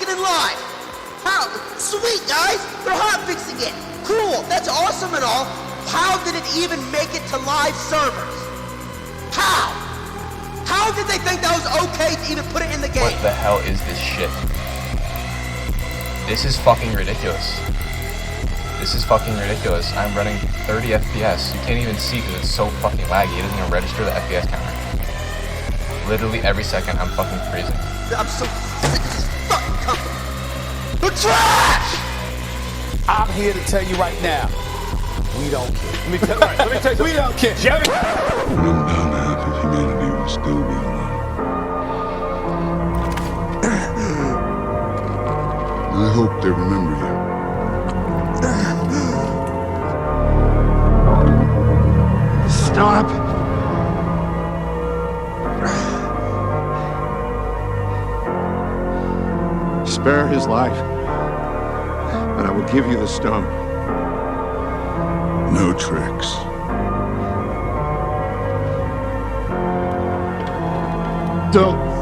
make it in live. How? Sweet, guys. They're hotfixing it. Cool. That's awesome and all. How did it even make it to live servers? How? How did they think that was okay to even put it in the game? What the hell is this shit? This is fucking ridiculous. This is fucking ridiculous. I'm running 30 FPS. You can't even see because it's so fucking laggy. It doesn't even register the FPS counter. Literally every second I'm fucking freezing. I'm so sick of this fucking company. The trash! I'm here to tell you right now, we don't care. Let me tell you, we don't care. When I'm down, half of humanity will still be alive. I hope they remember you. Stop. Spare his life, and I will give you the stone. No tricks. Don't.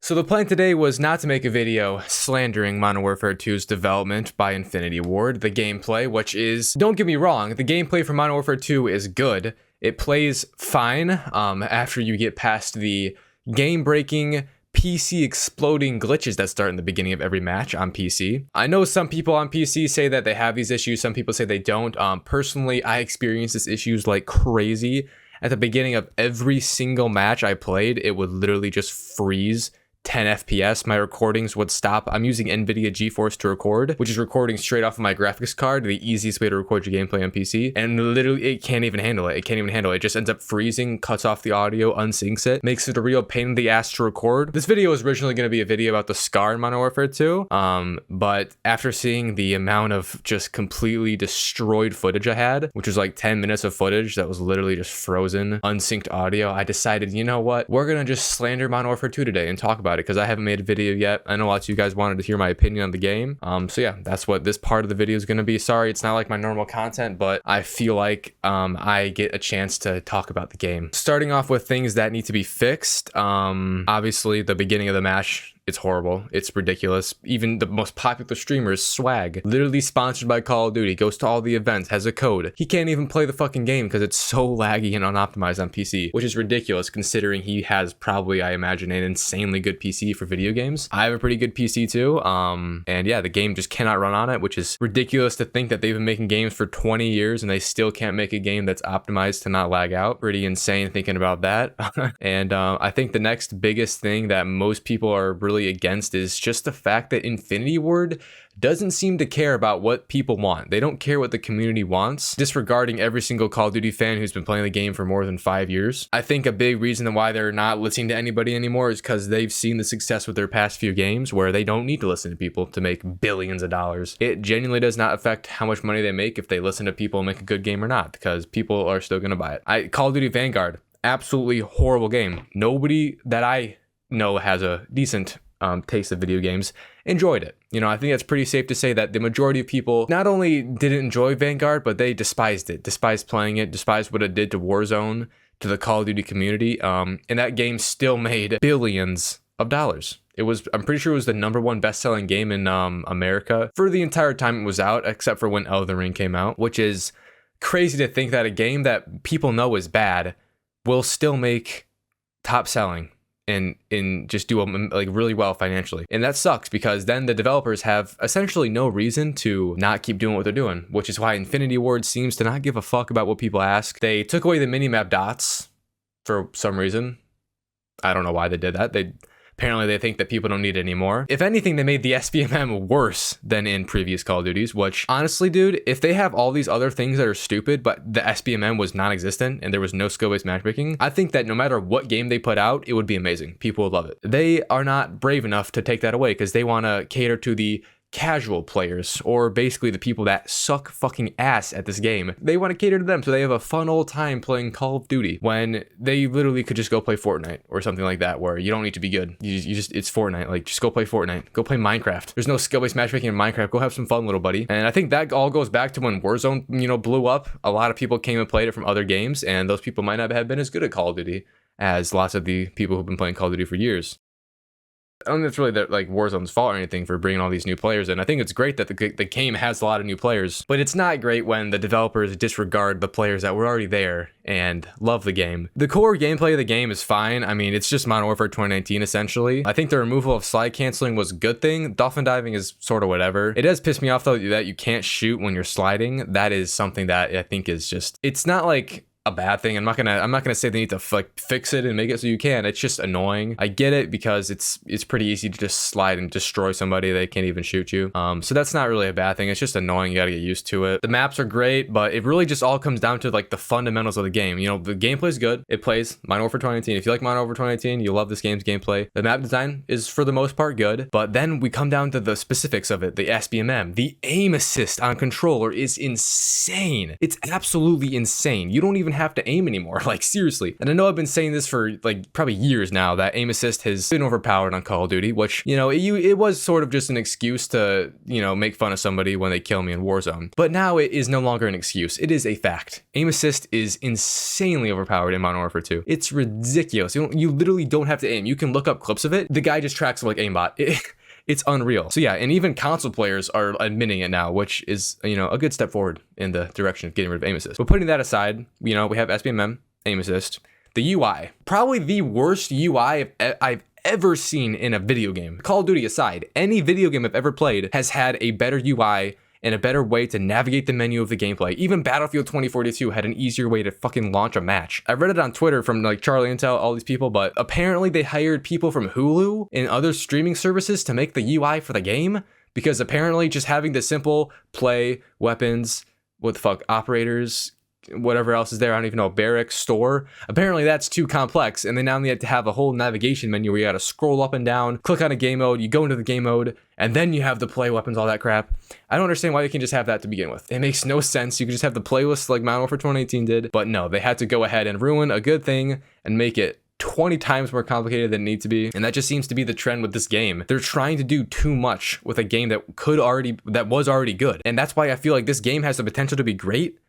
So the plan today was not to make a video slandering Modern Warfare 2's development by Infinity Ward, the gameplay, which is, don't get me wrong, the gameplay for Modern Warfare 2 is good. It plays fine after you get past the game-breaking, PC-exploding glitches that start in the beginning of every match on PC. I know some people on PC say that they have these issues, some people say they don't. Personally, I experience these issues like crazy. At the beginning of every single match I played, it would literally just freeze 10 FPS, my recordings would stop. I'm using NVIDIA GeForce to record, which is recording straight off of my graphics card, the easiest way to record your gameplay on PC. And literally, it can't even handle it. It can't even handle it. It just ends up freezing, cuts off the audio, unsyncs it, makes it a real pain in the ass to record. This video was originally going to be a video about the SCAR in Modern Warfare 2, but after seeing the amount of just completely destroyed footage I had, which was like 10 minutes of footage that was literally just frozen, unsynced audio, I decided, you know what? We're going to just slander Modern Warfare 2 today and talk about it because I haven't made a video yet. I know lots of you guys wanted to hear my opinion on the game. So yeah, that's what this part of the video is going to be. Sorry, it's not like my normal content, but I feel like I get a chance to talk about the game. Starting off with things that need to be fixed. Obviously, the beginning of the match, it's horrible. It's ridiculous. Even the most popular streamers, Swag, literally sponsored by Call of Duty, goes to all the events, has a code. He can't even play the fucking game because it's so laggy and unoptimized on PC, which is ridiculous considering he has probably, I imagine, an insanely good PC for video games. I have a pretty good PC too. And yeah, the game just cannot run on it, which is ridiculous to think that they've been making games for 20 years and they still can't make a game that's optimized to not lag out. Pretty insane thinking about that. And I think the next biggest thing that most people are really against is just the fact that Infinity Ward doesn't seem to care about what people want. They don't care what the community wants, disregarding every single Call of Duty fan who's been playing the game for more than 5 years. I think a big reason why they're not listening to anybody anymore is because they've seen the success with their past few games where they don't need to listen to people to make billions of dollars. It genuinely does not affect how much money they make if they listen to people and make a good game or not, because people are still going to buy it. Call of Duty Vanguard, absolutely horrible game. Nobody that I know has a decent taste of video games enjoyed it. You know, I think that's pretty safe to say that the majority of people not only didn't enjoy Vanguard, but they despised it, despised playing it, despised what it did to Warzone, to the Call of Duty community. And that game still made billions of dollars. It was, I'm pretty sure it was the #1 best-selling game in America for the entire time it was out, except for when Elden Ring came out, which is crazy to think that a game that people know is bad will still make top selling and just do like really well financially. And that sucks because then the developers have essentially no reason to not keep doing what they're doing, which is why Infinity Ward seems to not give a fuck about what people ask. They took away the minimap dots for some reason. I don't know why they did that. Apparently they think that people don't need it anymore. If anything, they made the SBMM worse than in previous Call of Duties, which honestly, dude, if they have all these other things that are stupid, but the SBMM was non-existent and there was no skill-based matchmaking, I think that no matter what game they put out, it would be amazing. People would love it. They are not brave enough to take that away because they want to cater to the casual players, or basically the people that suck fucking ass at this game. They want to cater to them so they have a fun old time playing Call of Duty when they literally could just go play Fortnite or something like that, where you don't need to be good. You just, it's Fortnite. Like, just go play Fortnite. Go play Minecraft. There's no skill-based matchmaking in Minecraft. Go have some fun, little buddy. And I think that all goes back to when Warzone, you know, blew up. A lot of people came and played it from other games, and those people might not have been as good at Call of Duty as lots of the people who've been playing Call of Duty for years. I don't think it's really that, like, Warzone's fault or anything for bringing all these new players in. I think it's great that the game has a lot of new players, but it's not great when the developers disregard the players that were already there and love the game. The core gameplay of the game is fine. I mean, it's just Modern Warfare 2019 essentially. I think the removal of slide canceling was a good thing. Dolphin diving is sort of whatever. It does piss me off though that you can't shoot when you're sliding. That is something that I think is just, it's not like a bad thing. I'm not gonna say they need to like fix it and make it so you can. It's just annoying. I get it because it's pretty easy to just slide and destroy somebody. They can't even shoot you. So that's not really a bad thing. It's just annoying. You gotta get used to it. The maps are great, but it really just all comes down to like the fundamentals of the game. You know, the gameplay is good. It plays Modern Warfare 2019. If you like Modern Warfare 2019, you'll love this game's gameplay. The map design is for the most part good, but then we come down to the specifics of it. The SBMM, the aim assist on controller is insane. It's absolutely insane. You don't even have to aim anymore, like seriously. And I know I've been saying this for like probably years now, that aim assist has been overpowered on Call of Duty, which, you know, it was sort of just an excuse to, you know, make fun of somebody when they kill me in Warzone. But now it is no longer an excuse. It is a fact. Aim assist is insanely overpowered in Modern Warfare 2. It's ridiculous. You literally don't have to aim. You can look up clips of it. The guy just tracks like aimbot. It's unreal. So yeah, and even console players are admitting it now, which is, you know, a good step forward in the direction of getting rid of aim assist. But putting that aside, you know, we have SBMM, aim assist, the UI, probably the worst UI I've ever seen in a video game. Call of Duty aside, any video game I've ever played has had a better UI and a better way to navigate the menu of the gameplay. Even Battlefield 2042 had an easier way to fucking launch a match. I read it on Twitter from like Charlie Intel, all these people, but apparently they hired people from Hulu and other streaming services to make the UI for the game, because apparently just having the simple play, weapons, what the fuck, operators, whatever else is there, I don't even know, barracks, store, apparently that's too complex, and they now need to have a whole navigation menu where you gotta scroll up and down, click on a game mode, you go into the game mode, and then you have the play, weapons, all that crap. I don't understand why they can just have that to begin with. It makes no sense. You could just have the playlist like Modern Warfare 2018 did, but no, they had to go ahead and ruin a good thing and make it 20 times more complicated than it needs to be. And that just seems to be the trend with this game. They're trying to do too much with a game that was already good. And that's why I feel like this game has the potential to be great,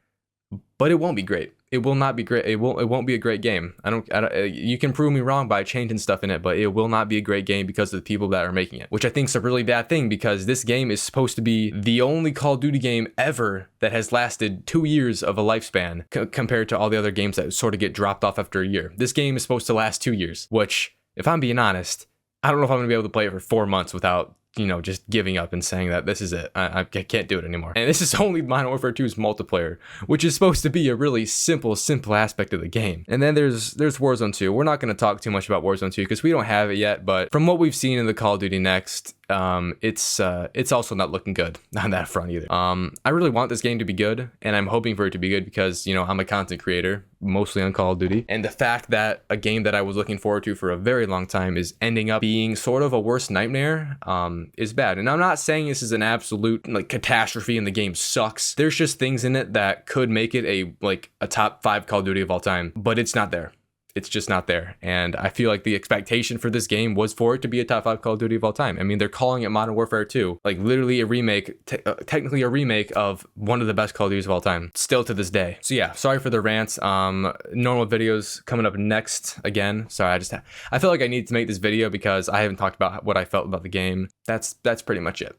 but it won't be great. It will not be great. It won't be a great game. You can prove me wrong by changing stuff in it, but it will not be a great game because of the people that are making it, which I think is a really bad thing, because this game is supposed to be the only Call of Duty game ever that has lasted 2 years of a lifespan compared to all the other games that sort of get dropped off after a year. This game is supposed to last 2 years, which, if I'm being honest, I don't know if I'm gonna be able to play it for 4 months without, you know, just giving up and saying that this is it. I can't do it anymore. And this is only Modern Warfare 2's multiplayer, which is supposed to be a really simple aspect of the game. And then there's Warzone 2. We're not going to talk too much about Warzone 2 because we don't have it yet, but from what we've seen in the Call of Duty Next, it's also not looking good on that front either. I really want this game to be good, and I'm hoping for it to be good because, you know, I'm a content creator, mostly on Call of Duty, and the fact that a game that I was looking forward to for a very long time is ending up being sort of a worst nightmare, is bad. And I'm not saying this is an absolute like catastrophe and the game sucks. There's just things in it that could make it a top 5 Call of Duty of all time, but it's not there. It's just not there. And I feel like the expectation for this game was for it to be a top 5 Call of Duty of all time. I mean, they're calling it Modern Warfare 2, like literally a remake, technically a remake of one of the best Call of Duties of all time, still to this day. So yeah, sorry for the rants. Normal videos coming up next again. Sorry, I felt like I need to make this video because I haven't talked about what I felt about the game. That's pretty much it.